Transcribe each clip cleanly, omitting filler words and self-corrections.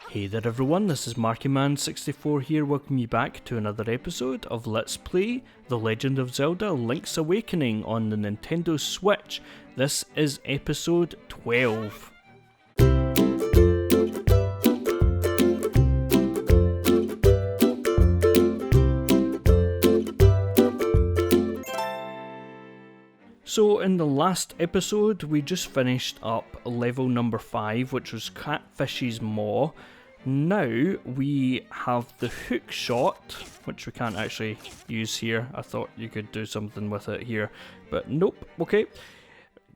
Hey there everyone, this is MarkyMan64 here, welcoming you back to another episode of Let's Play The Legend of Zelda Link's Awakening on the Nintendo Switch. This is episode 12. So in the last episode we just finished up level number 5, which was Catfish's Maw. Now we have the hook shot, which we can't actually use here. I thought you could do something with it here, but nope. Okay,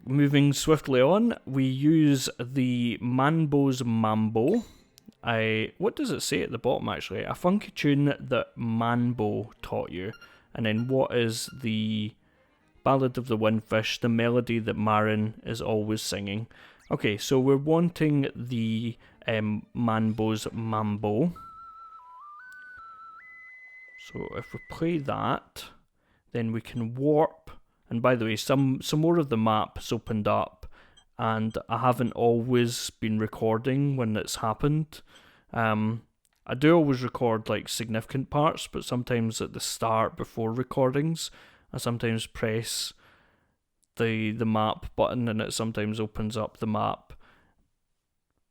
moving swiftly on, we use the Manbo's Mambo. What does it say at the bottom actually? A funky tune that Manbo taught you. And then what is the Ballad of the Windfish, the melody that Marin is always singing. Okay, so we're wanting the Manbo's Mambo. So if we play that, then we can warp. And by the way, some more of the map's opened up, and I haven't always been recording when it's happened. I do always record like significant parts, but sometimes at the start before recordings, I sometimes press the map button and it sometimes opens up the map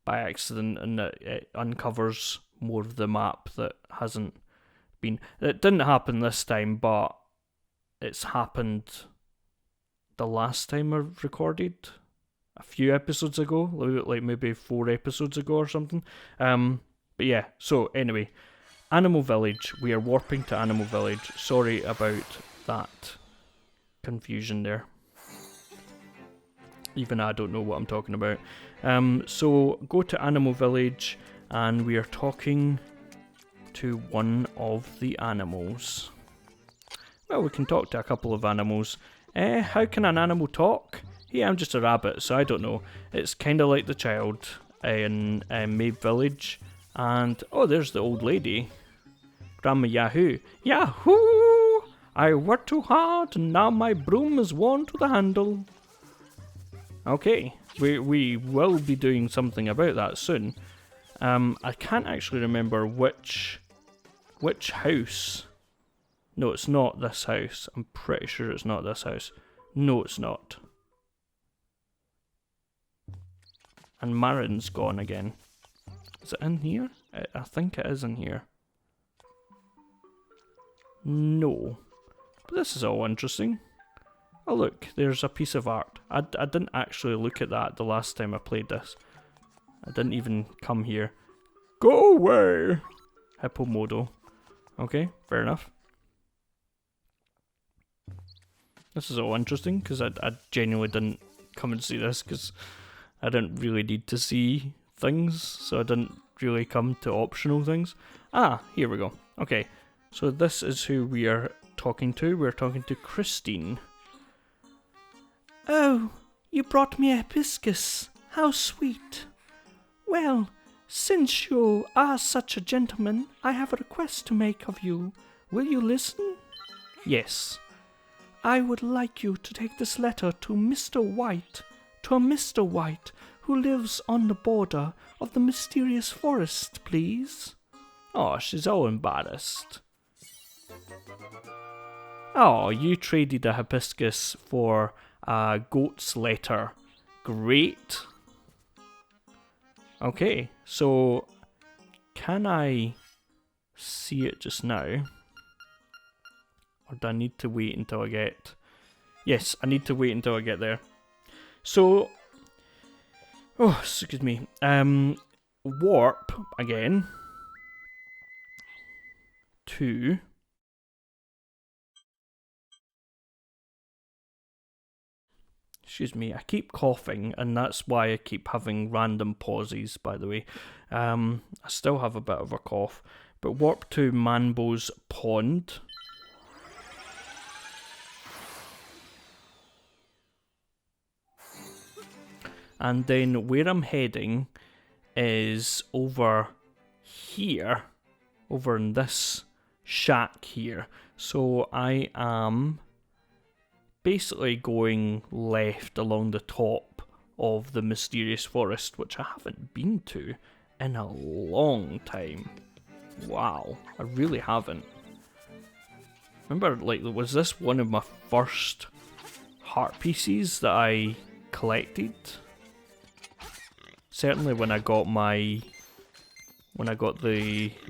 by accident, and it uncovers more of the map that hasn't been... It didn't happen this time, but it's happened the last time I recorded a few episodes ago, like maybe 4 episodes ago or something. But yeah, so anyway, Animal Village. We are warping to Animal Village. Sorry about that confusion there. Even I don't know what I'm talking about. So go to Animal Village and we are talking to one of the animals. Well, we can talk to a couple of animals. How can an animal talk? Hey, I'm just a rabbit, so I don't know. It's kind of like the child in Mabe Village. And, oh, there's the old lady. Grandma Yahoo. Yahoo! I worked too hard and now my broom is worn to the handle. Okay, we will be doing something about that soon. I can't actually remember which house. No, it's not this house. I'm pretty sure it's not this house. No, it's not. And Marin's gone again. Is it in here? I think it is in here. No. But this is all interesting. Oh look, there's a piece of art. I didn't actually look at that the last time I played this. I didn't even come here. Go away! Hippomodo. Okay, fair enough. This is all interesting, because I genuinely didn't come and see this, because I didn't really need to see things, so I didn't really come to optional things. Ah, here we go. Okay, so this is who we are talking to. We're talking to Christine. Oh, you brought me a hibiscus. How sweet. Well, since you are such a gentleman, I have a request to make of you. Will you listen? Yes. I would like you to take this letter to Mr. White, to a Mr. White who lives on the border of the mysterious forest, please. Oh, she's all embarrassed. Oh, you traded a hibiscus for a goat's letter. Great. Okay, so can I see it just now? Or do I need to wait until I get... Yes, I need to wait until I get there. So... Oh, excuse me. Warp, again. To... Excuse me, I keep coughing, and that's why I keep having random pauses, by the way. I still have a bit of a cough. But warp to Manbo's Pond. And then where I'm heading is over here. Over in this shack here. So I am basically going left along the top of the mysterious forest, which I haven't been to in a long time. Wow, I really haven't. Remember, like, was this one of my first heart pieces that I collected? Certainly when I got the,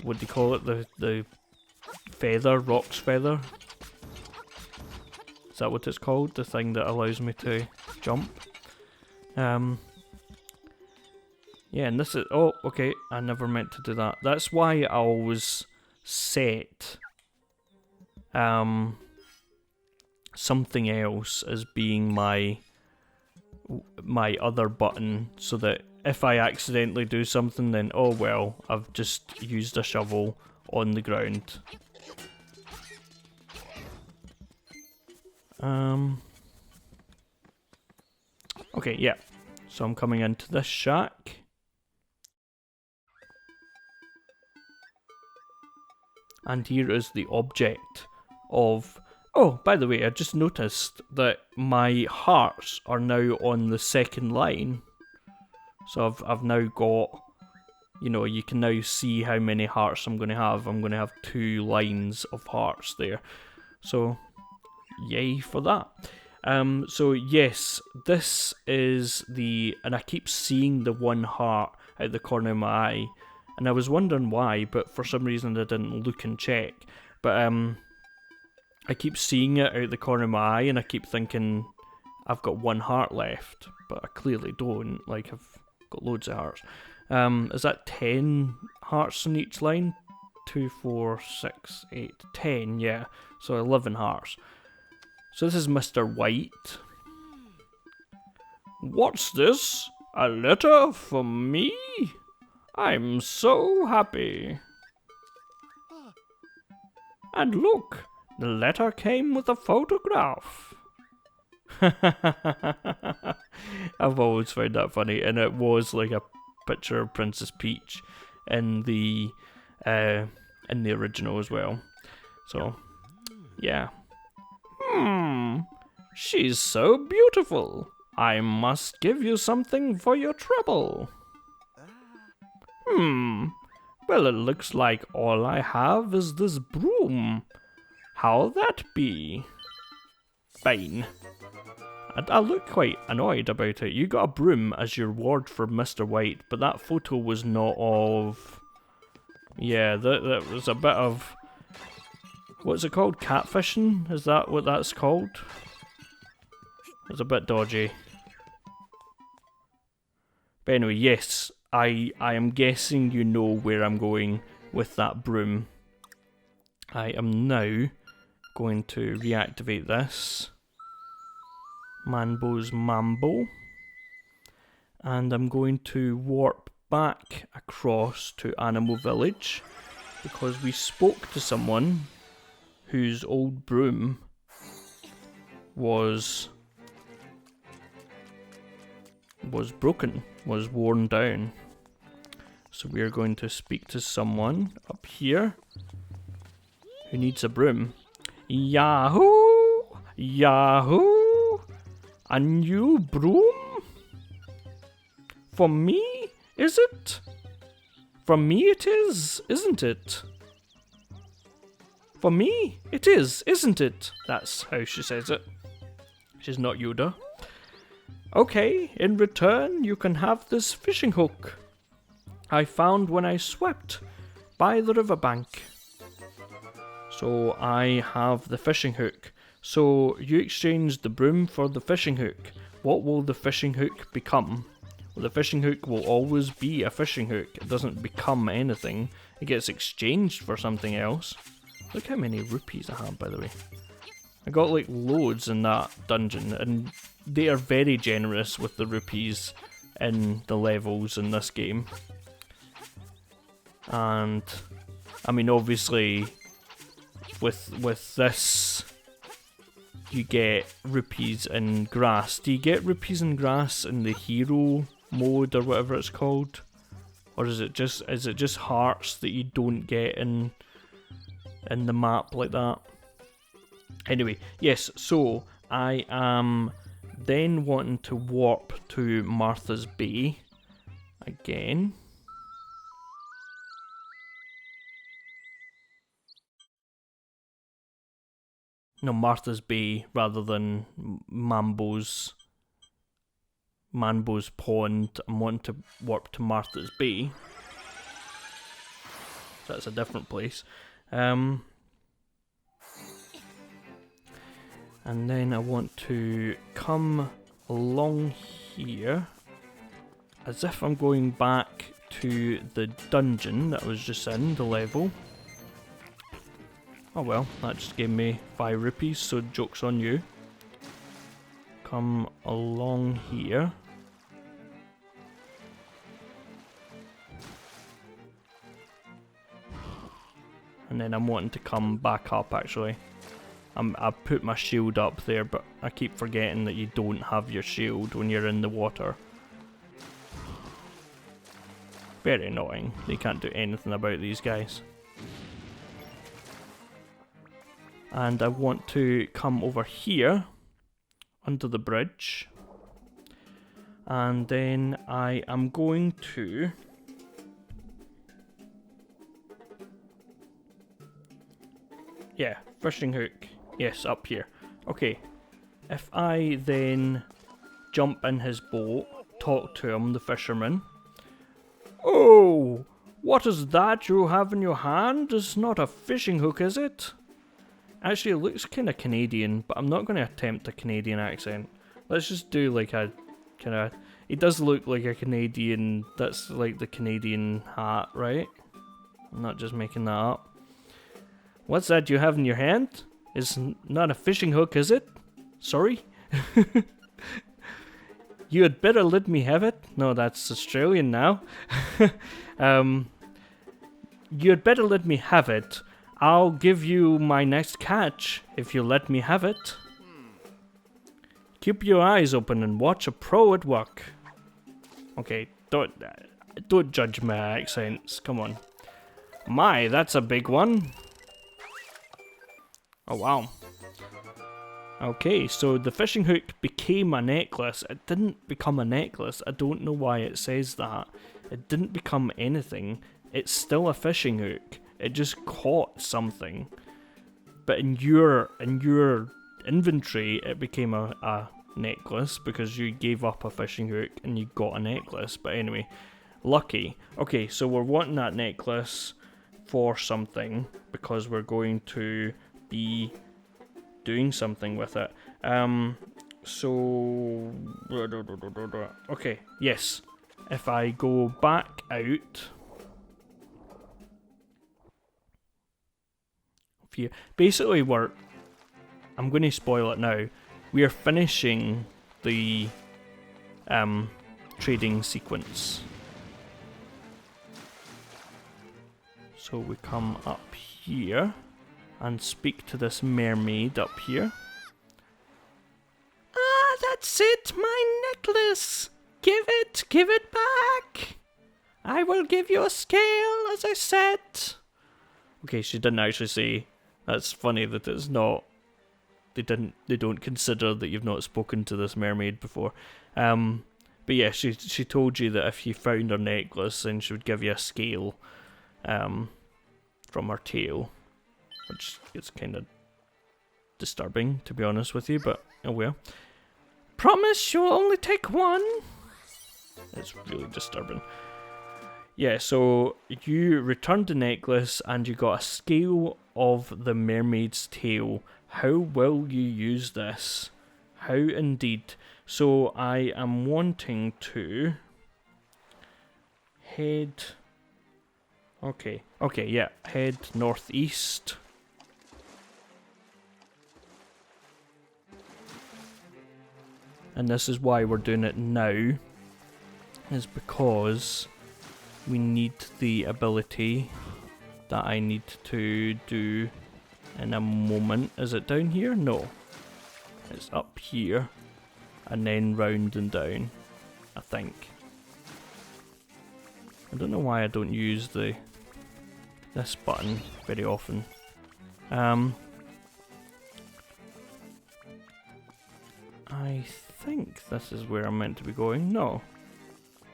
what do you call it, the feather, Rock's feather? Is that what it's called? The thing that allows me to jump? Yeah, and this is, oh, okay, I never meant to do that. That's why I always set something else as being my other button, so that if I accidentally do something, then oh well, I've just used a shovel on the ground. Okay, yeah. So I'm coming into this shack. And here is the object of... Oh, by the way, I just noticed that my hearts are now on the second line. So I've now got... You know, you can now see how many hearts I'm going to have. I'm going to have 2 lines of hearts there. So, yay for that. So yes, this is the... And I keep seeing the 1 heart out the corner of my eye. And I was wondering why, but for some reason I didn't look and check. But I keep seeing it out the corner of my eye, and I keep thinking I've got 1 heart left. But I clearly don't. Like, I've got loads of hearts. Is that 10 hearts in each line? 2, 4, 6, 8, 10, yeah. So 11 hearts. So this is Mr. White. What's this? A letter for me? I'm so happy. And look, the letter came with a photograph. I've always found that funny, and it was like a picture of Princess Peach in the original as well. So, yeah. She's so beautiful. I must give you something for your trouble. Well, it looks like all I have is this broom. How'll that be? Fine. I look quite annoyed about it. You got a broom as your reward for Mr. White, but that photo was not of... Yeah, that was a bit of... What's it called? Catfishing? Is that what that's called? It's a bit dodgy. But anyway, yes, I am guessing you know where I'm going with that broom. I am now going to reactivate this. Mambo's Mambo. And I'm going to warp back across to Animal Village, because we spoke to someone whose old broom was broken, was worn down. So we're going to speak to someone up here who needs a broom. Yahoo! Yahoo! A new broom? For me, is it? For me it is, isn't it? For me, it is, isn't it? That's how she says it. She's not Yoda. Okay, in return, you can have this fishing hook I found when I swept by the riverbank. So I have the fishing hook. So you exchanged the broom for the fishing hook. What will the fishing hook become? Well, the fishing hook will always be a fishing hook. It doesn't become anything. It gets exchanged for something else. Look how many rupees I have, by the way. I got like loads in that dungeon, and they are very generous with the rupees in the levels in this game. And I mean, obviously, with this, you get rupees in grass. Do you get rupees in grass in the hero mode or whatever it's called, or is it just hearts that you don't get in the map like that? Anyway, yes, so I am then wanting to warp to Martha's Bay again. No, Martha's Bay rather than Manbo's Pond. I'm wanting to warp to Martha's Bay. So that's a different place. And then I want to come along here as if I'm going back to the dungeon that I was just in, the level. Oh well, that just gave me 5 rupees, so joke's on you. Come along here. And then I'm wanting to come back up actually. I put my shield up there, but I keep forgetting that you don't have your shield when you're in the water. Very annoying. They can't do anything about these guys. And I want to come over here, under the bridge. And then I am going to... Yeah, fishing hook. Yes, up here. Okay. If I then jump in his boat, talk to him, the fisherman. Oh, what is that you have in your hand? It's not a fishing hook, is it? Actually, it looks kind of Canadian, but I'm not going to attempt a Canadian accent. Let's just do like a kind of... It does look like a Canadian... That's like the Canadian hat, right? I'm not just making that up. What's that you have in your hand? It's not a fishing hook, is it? Sorry? You had better let me have it. No, that's Australian now. You had better let me have it. I'll give you my next catch if you let me have it. Keep your eyes open and watch a pro at work. Okay, don't judge my accents. Come on. My, that's a big one. Oh wow. Okay, so the fishing hook became a necklace. It didn't become a necklace. I don't know why it says that. It didn't become anything. It's still a fishing hook. It just caught something. But in your inventory, it became a necklace because you gave up a fishing hook and you got a necklace. But anyway, lucky. Okay, so we're wanting that necklace for something because we're going to be doing something with it. So okay, yes. If I go back out, basically I'm going to spoil it now. We are finishing the trading sequence. So we come up here and speak to this mermaid up here. Ah, that's it, my necklace. Give it back. I will give you a scale, as I said. Okay, she didn't actually say. That's funny that it's not. They don't consider that you've not spoken to this mermaid before. But yeah, she told you that if you found her necklace, then she would give you a scale, from her tail. Which is kind of disturbing, to be honest with you, but oh well. Promise you'll only take one. It's really disturbing. Yeah, so you returned the necklace and you got a scale of the mermaid's tail. How will you use this? How indeed. So I am wanting to head... Okay, yeah, head northeast. And this is why we're doing it now, is because we need the ability that I need to do in a moment. Is it down here? No. It's up here, and then round and down, I think. I don't know why I don't use this button very often. I think this is where I'm meant to be going. No.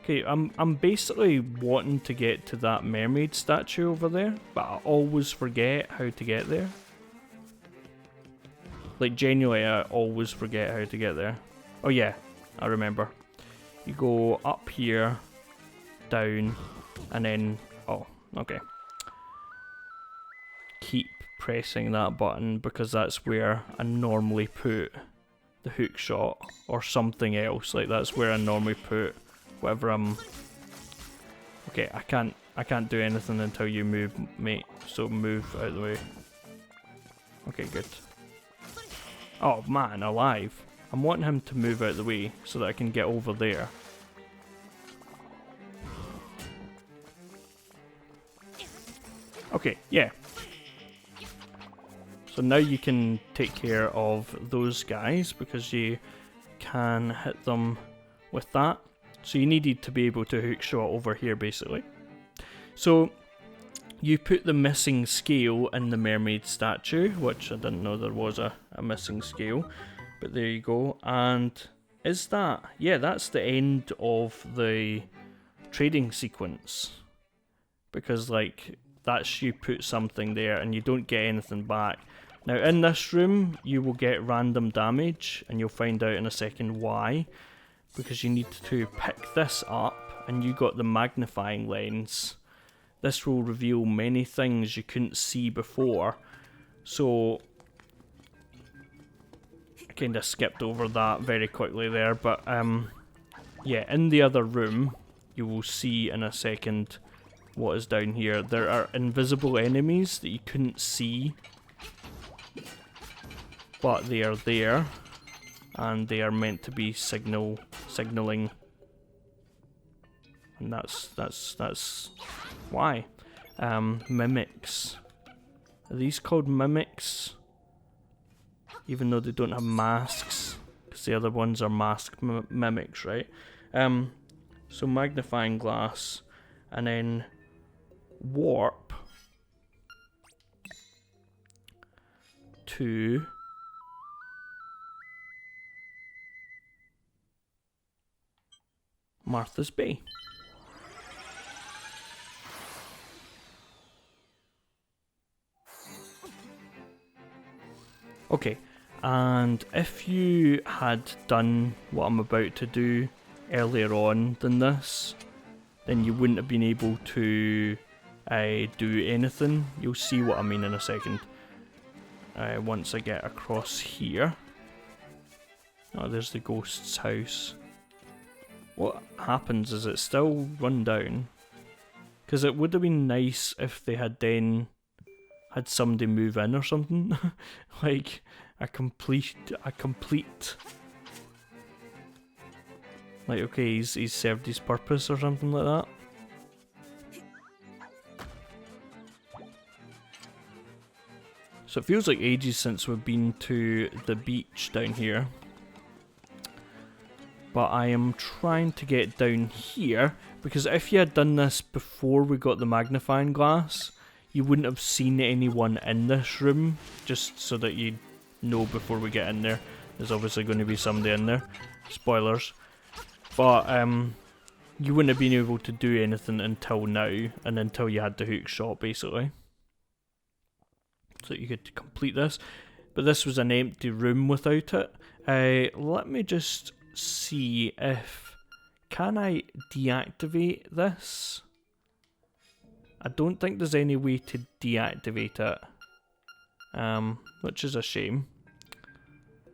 Okay, I'm basically wanting to get to that mermaid statue over there, but I always forget how to get there. Like, genuinely, I always forget how to get there. Oh yeah, I remember. You go up here, down, and then... Oh, okay. Keep pressing that button because that's where I normally put the hook shot or something else. Like, that's where I normally put whatever I'm... Okay, I can't do anything until you move, mate. So move out of the way. Okay, good. Oh man, alive. I'm wanting him to move out of the way so that I can get over there. Okay, yeah. So now you can take care of those guys because you can hit them with that. So you needed to be able to hook shot over here basically. So you put the missing scale in the mermaid statue, which I didn't know there was a missing scale, but there you go. And is that, yeah, that's the end of the trading sequence, because like that's, you put something there and you don't get anything back. Now in this room you will get random damage, and you'll find out in a second why, because you need to pick this up and you got the magnifying lens. This will reveal many things you couldn't see before. So I kind of skipped over that very quickly there, but yeah, in the other room you will see in a second what is down here. There are invisible enemies that you couldn't see, but they are there, and they are meant to be signaling, and that's why. Mimics. Are these called mimics? Even though they don't have masks, because the other ones are masked mimics, right? So magnifying glass, and then warp to Martha's Bay. Okay, and if you had done what I'm about to do earlier on than this, then you wouldn't have been able to do anything. You'll see what I mean in a second. Once I get across here. Oh, there's the ghost's house. What happens is it's still run down, because it would have been nice if they had then had somebody move in or something. Like a complete like, okay, he's served his purpose or something like that. So it feels like ages since we've been to the beach down here, but I am trying to get down here, because if you had done this before we got the magnifying glass, you wouldn't have seen anyone in this room, just so that you know before we get in there. There's obviously going to be somebody in there. Spoilers. But you wouldn't have been able to do anything until now, and until you had the hook shot, basically. So you could complete this. But this was an empty room without it. Let me just see if... Can I deactivate this? I don't think there's any way to deactivate it, which is a shame.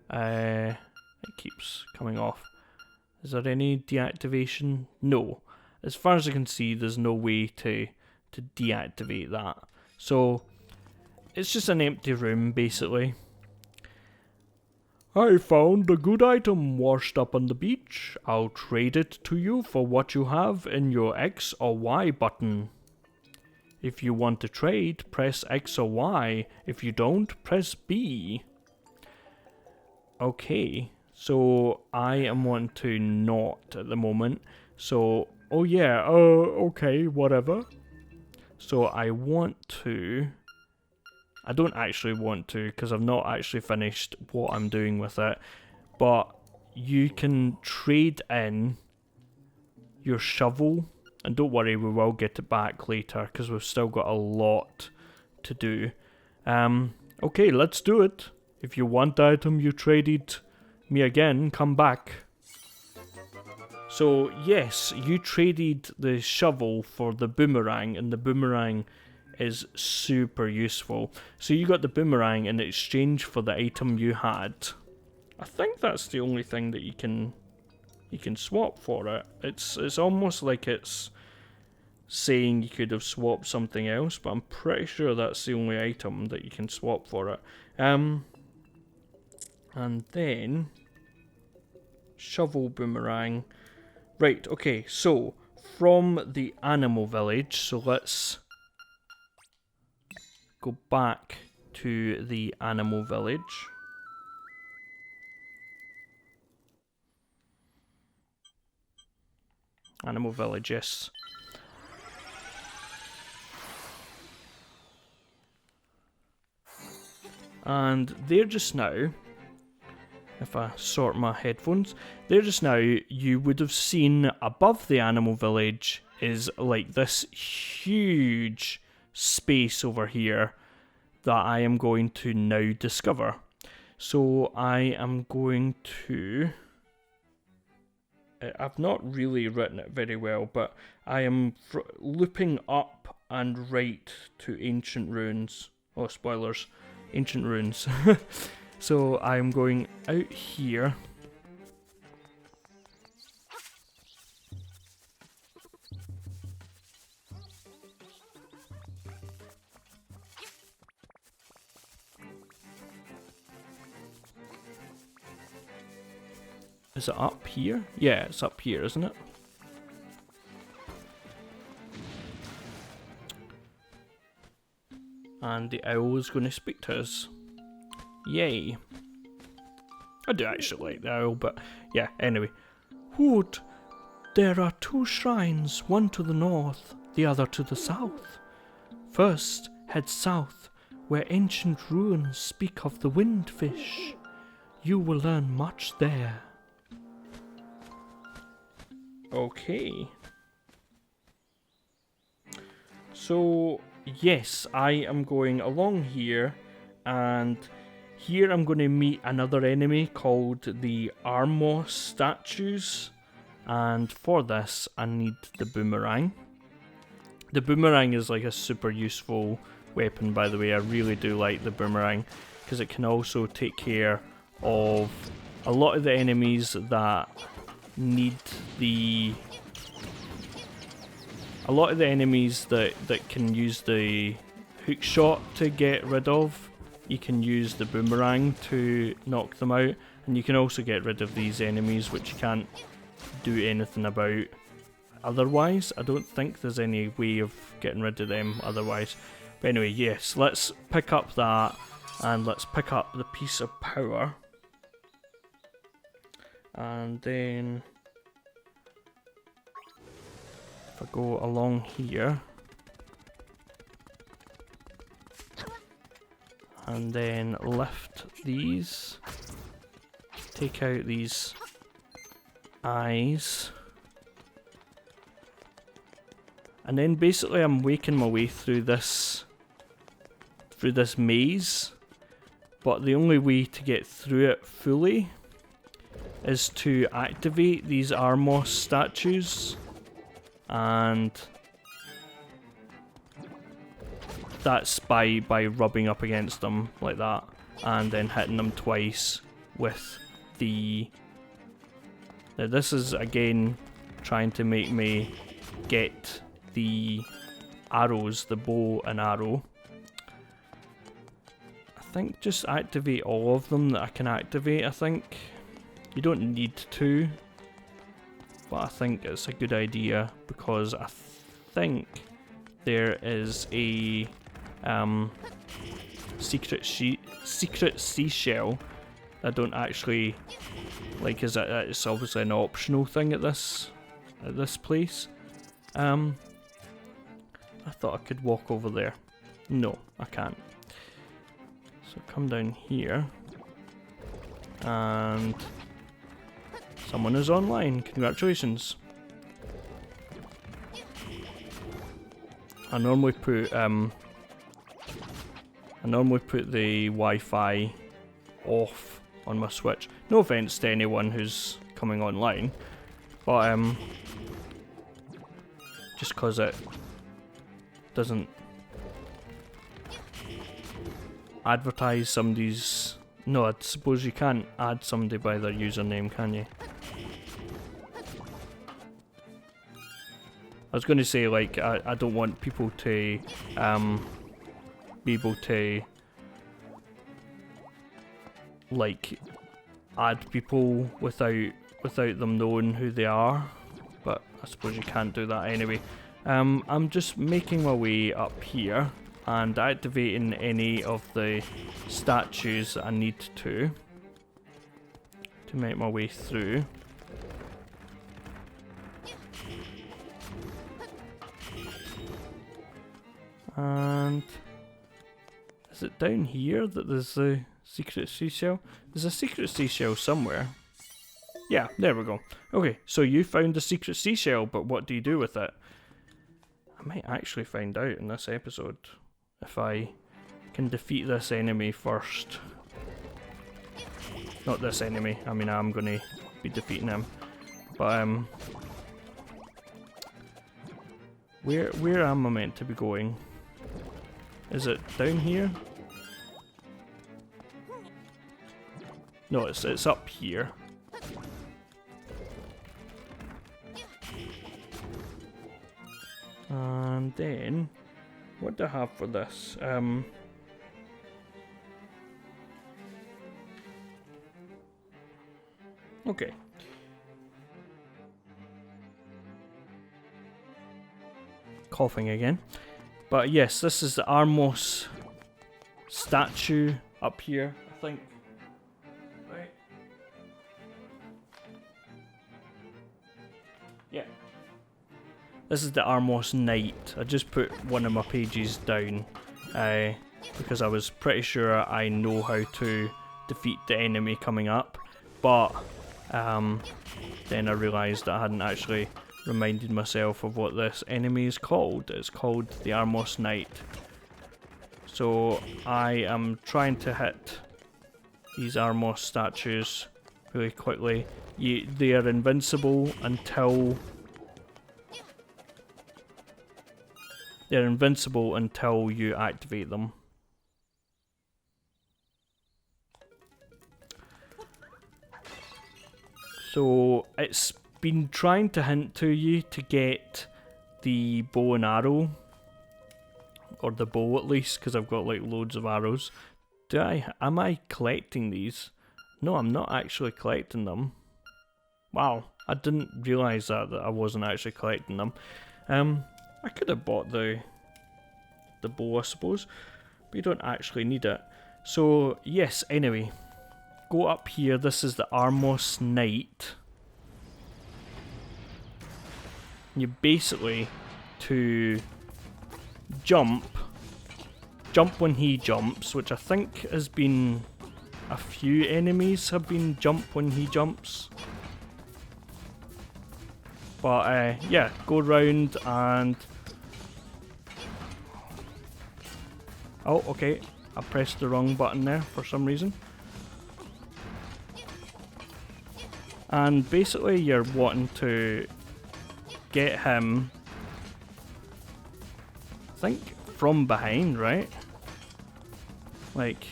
It keeps coming off. Is there any deactivation? No. As far as I can see, there's no way to deactivate that. So it's just an empty room, basically. I found a good item washed up on the beach. I'll trade it to you for what you have in your X or Y button. If you want to trade, press X or Y. If you don't, press B. Okay, so I am wanting to not at the moment. So, oh yeah, okay, whatever. So I want to... I don't actually want to, because I've not actually finished what I'm doing with it. But you can trade in your shovel. And don't worry, we will get it back later, because we've still got a lot to do. Okay, let's do it. If you want the item you traded me again, come back. So yes, you traded the shovel for the boomerang, and the boomerang is super useful. So you got the boomerang in exchange for the item you had. I think that's the only thing that you can swap for it. It's almost like it's saying you could have swapped something else, but I'm pretty sure that's the only item that you can swap for it. And then shovel boomerang. Right, okay, so from the animal village, so let's go back to the animal village. Animal village, yes. And there just now, if I sort my headphones, there just now you would have seen above the animal village is like this huge space over here that I am going to now discover. So I am going to... I've not really written it very well, but I am looping up and right to ancient ruins. Oh, spoilers. Ancient ruins. So I'm going out here. Is it up here? Yeah, it's up here, isn't it? And the owl is going to speak to us. Yay. I do actually like the owl, but yeah, anyway. Hoot! There are 2 shrines, one to the north, the other to the south. First, head south, where ancient ruins speak of the windfish. You will learn much there. Okay. So, yes, I am going along here, and here I'm going to meet another enemy called the Armor statues, and for this I need the boomerang. The boomerang is like a super useful weapon, by the way. I really do like the boomerang, because it can also take care of a lot of the enemies that need the... A lot of the enemies that can use the hook shot to get rid of, you can use the boomerang to knock them out, and you can also get rid of these enemies which you can't do anything about otherwise. I don't think there's any way of getting rid of them otherwise. But anyway, yes, let's pick up that, and let's pick up the piece of power. And then if I go along here, and then lift these, take out these eyes, and then basically I'm making my way through this maze, but the only way to get through it fully is to activate these Armor statues, and that's by rubbing up against them like that, and then hitting them twice with the... Now this is again trying to make me get the arrows, the bow and arrow. I think just activate all of them that I can activate, I think. You don't need to, but I think it's a good idea, because I think there is a secret seashell I don't actually like. It's obviously an optional thing at this place. I thought I could walk over there. No, I can't. So come down here, and someone is online. Congratulations. I normally put the Wi-Fi off on my Switch. No offense to anyone who's coming online, but just cause it doesn't advertise somebody's... No, I suppose you can't add somebody by their username, can you? I was going to say, like, I don't want people to be able to, like, add people without them knowing who they are, but I suppose you can't do that anyway. I'm just making my way up here and activating any of the statues I need to make my way through. And is it down here that there's a secret seashell? There's a secret seashell somewhere. Yeah, there we go. Okay, so you found the secret seashell, but what do you do with it? I might actually find out in this episode if I can defeat this enemy first. Not this enemy, I mean I'm gonna be defeating him. But where am I meant to be going? Is it down here? No, it's up here. And then, what do I have for this? Okay. Coughing again. But yes, this is the Armos statue up here, I think. Right. Yeah. This is the Armos Knight. I just put one of my pages down because I was pretty sure I know how to defeat the enemy coming up, but then I realised that I hadn't actually reminded myself of what this enemy is called. It's called the Armos Knight. So I am trying to hit these Armos statues really quickly. They are invincible until... They're invincible until you activate them. So it's been trying to hint to you to get the bow and arrow, or the bow at least, because I've got like loads of arrows. Am I collecting these? No, I'm not actually collecting them. Wow, I didn't realise that I wasn't actually collecting them. I could have bought the bow, I suppose, but you don't actually need it. So yes, anyway, go up here. This is the Armos Knight. You basically, to jump when he jumps, which I think has been a few enemies have been jump when he jumps. But yeah, go round and... Oh, okay, I pressed the wrong button there for some reason. And basically you're wanting to get him, I think, from behind, right? Like,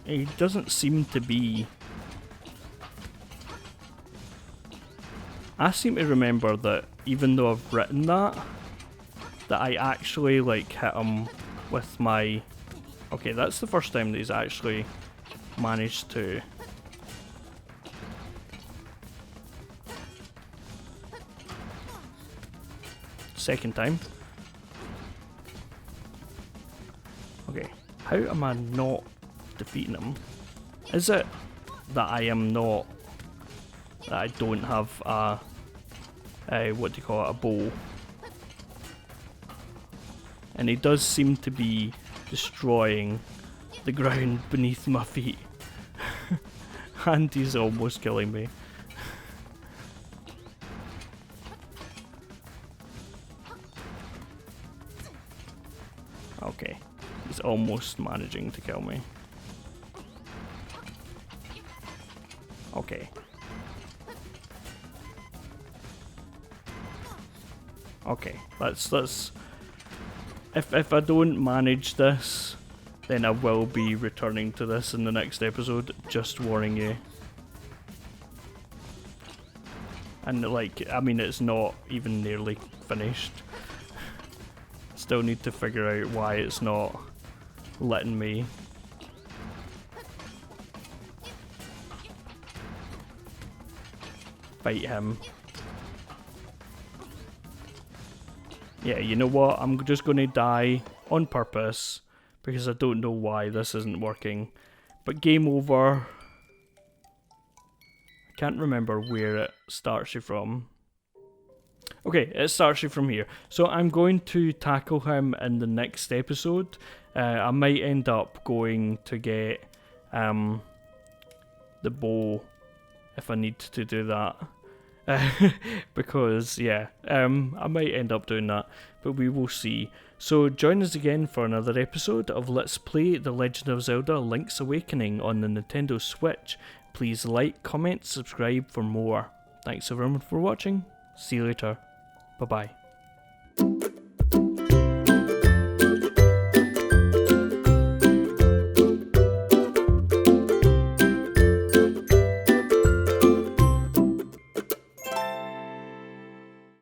he doesn't seem to be... I seem to remember that even though I've written that I actually like hit him with my... Okay, that's the first time that he's actually managed to... Second time. Okay, how am I not defeating him? Is it that I am not... that I don't have a what do you call it, a bow? And he does seem to be destroying the ground beneath my feet. And he's almost killing me. Okay, he's almost managing to kill me. Okay. Okay, let's if I don't manage this, then I will be returning to this in the next episode, just warning you. And like, I mean, it's not even nearly finished. Still need to figure out why it's not letting me. Fight him. Yeah, you know what? I'm just going to die on purpose because I don't know why this isn't working. But game over. I can't remember where it starts you from. Okay, it starts you from here. So I'm going to tackle him in the next episode. I might end up going to get the bow if I need to do that. Because yeah, I might end up doing that, but we will see. So join us again for another episode of Let's Play The Legend of Zelda Link's Awakening on the Nintendo Switch. Please like, comment, subscribe for more. Thanks everyone for watching. See you later. Bye bye.